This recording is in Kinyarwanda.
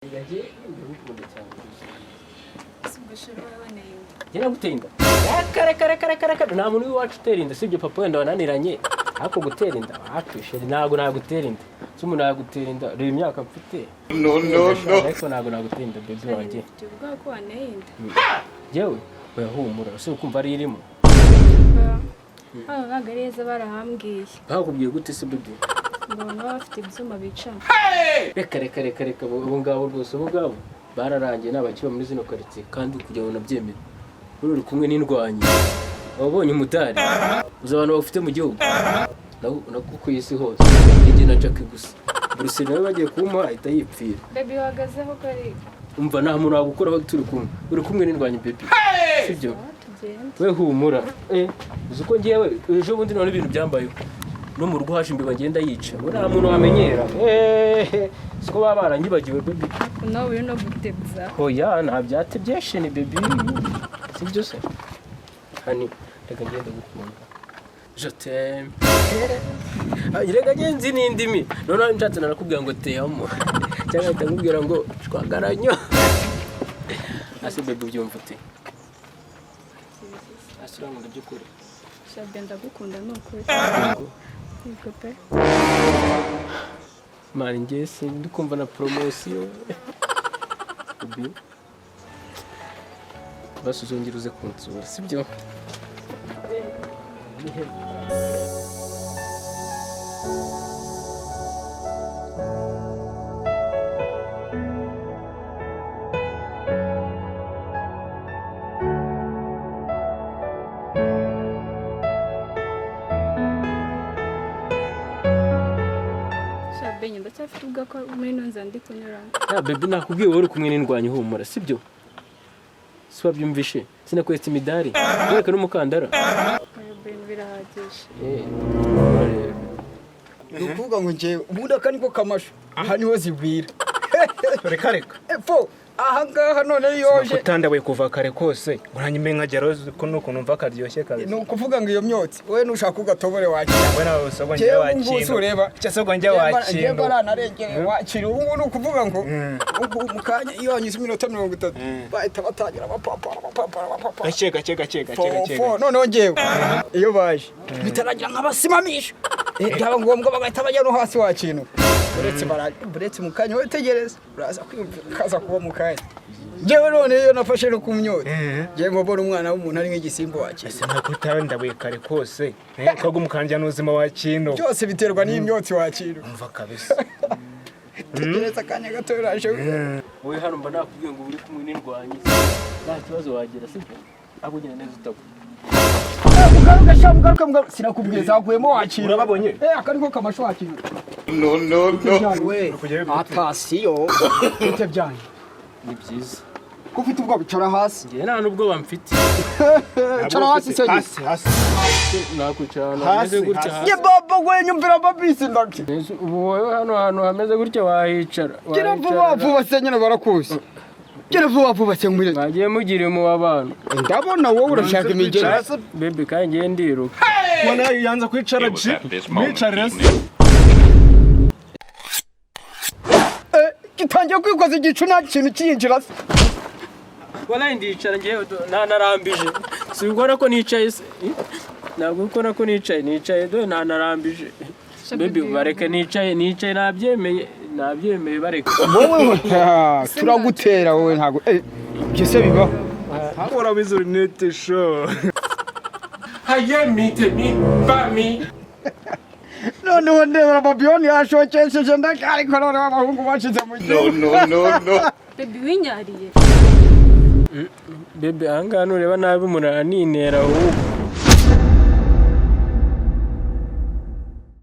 Yaje ndagukunda cyane. Sibashira waneye. Jye nagutinda. Kare nta muntu w'iwacu utera inda sibyo papa wenda wananiranye. Ariko gutera inda wapishe ntago nagutera inda. Umuntu yagutera inda reba imyaka mfite. No. Ariko ntago nagutera inda baby wanjye. Tuvuga ko waneye inda. Jewe oyahumura se ukumva ari irimo. Bagareza barahambwiye. Bakubwiye gute se baby? Mbona bafite ibyuma bicana. Reka ubu ngabo rwose ubu ngabo bararangiye n'abakiba muri zino quartier kandi kujya ubona byemera. Uri kumwe n'indwanyi. Wabonye umudari. Uzabana bafite mu gihugu. Nakukuye isi hose. Ije na Jack gusa. Bruce nawe bagiye kumpa ahita yipfira. Baby wagazeho kari. Umva nta muntu wagukora aho turi kumwe. Uri kumwe n'indwanyi baby. Sibyo? We humura. Uzuko ngiyewe ejo bundi none ibintu byambayeho. No mu rugo haje imbiba ngenda yica. Nta muntu wamenyera. Siko baba barangibagiwe baby. No we no gutebza. Hoya nta byatebye ni baby. Sibyo se? Hani reka ngende gukunda. Je t'aime. Reka ngenzi n'indimi. None nshatse narakubwira ngo teyamo. Cyangwa ndakubwira ngo twagaranyo. Ase baby byumva ute? Asiramu ndabyukuri. Shabe ndagukunda n'ukuri. Niko pe. Mari ngese ndikumva na promotion. Baby. Basuzongera uze kunsura sibyo? Shabe ndacyafite ubwa ko muri nonza ndi kunyurana. Baby nakubwiye wowe uri kumwe n'indwanyi humura sibyo? Swa byumvishe sinakwetse imidari reka n'umukandara Ibintu birahagije. Nukuvuga ngo nje ubundi akaniko kamasho aha niho zibwira reka epfo aha ngaha none yoje utandawe kuva kare kose uranyime nkagero ko nuko numva karyoshye kabe nukuvuga ngo iyo myotsi we nushaka ugatobore wakira we nawe usabwo njye wakino ureba cyasabwo njye wakino njye baranarengere wakira ubu nukuvuga ngo mukanya iyo anyise iminota 30 bahita batangira abapapa gake none ngewe iyo baje bitaragira nk'abasimamisha byaba ngombwa bagahita bajya no hasi wakino buretse mukanya we tegereza uraza kwikaza kuba mukanya jewe none iyo nafashe no kumyota je ngobora umwana w'umuntu ari nk'igisimbo wakino ese nakutawe ndabuye kare kose ko gumukanja n'uzima wakino byose biterwa n'imyotsi wakino umva kabisa tegereza kanya gato uraje wowe hano mba nakubwiye ngo uri kumwe n'indwanyi nta kibazo wagira sibyo abugene neza utabu mugaruka sinakubwiye zakuyemo wakino urababonye akariko kamasho wakino No. we atasiyo ite byanye ni byiza ko ufite ubwo bicara hasi ngiye nta nubwo bamfite cara hasi se hasi nakwicara hameze gutya hasi ye baba we nyumvira babisi ndaki ubu wowe hano hantu hameze gutya wahicara gira vuba se nyine barakuzi gira vuba se ngwire bagiye mugire mu abantu ndabona wowe urashaka imigera baby kandi ngiye ndiruka mwana yanza kwicara mwicarira gitangiye kwikoza igicu nta kintu kiyinjira se wala ndicara ngiye narambije sibikora ko nicaye se ntabwo ukora ko nicaye do narambije baby bareke nicaye nabyemeye bareke wowe turagutera wowe ntago byose bibaho ahora bizuri nete show hayemite mi bami noneho ndebera babiyoni yashokesheje ariko none abahungu bashize mu No. Baby winyariye. baby anga nureba nabi umuntu aninera ahubwo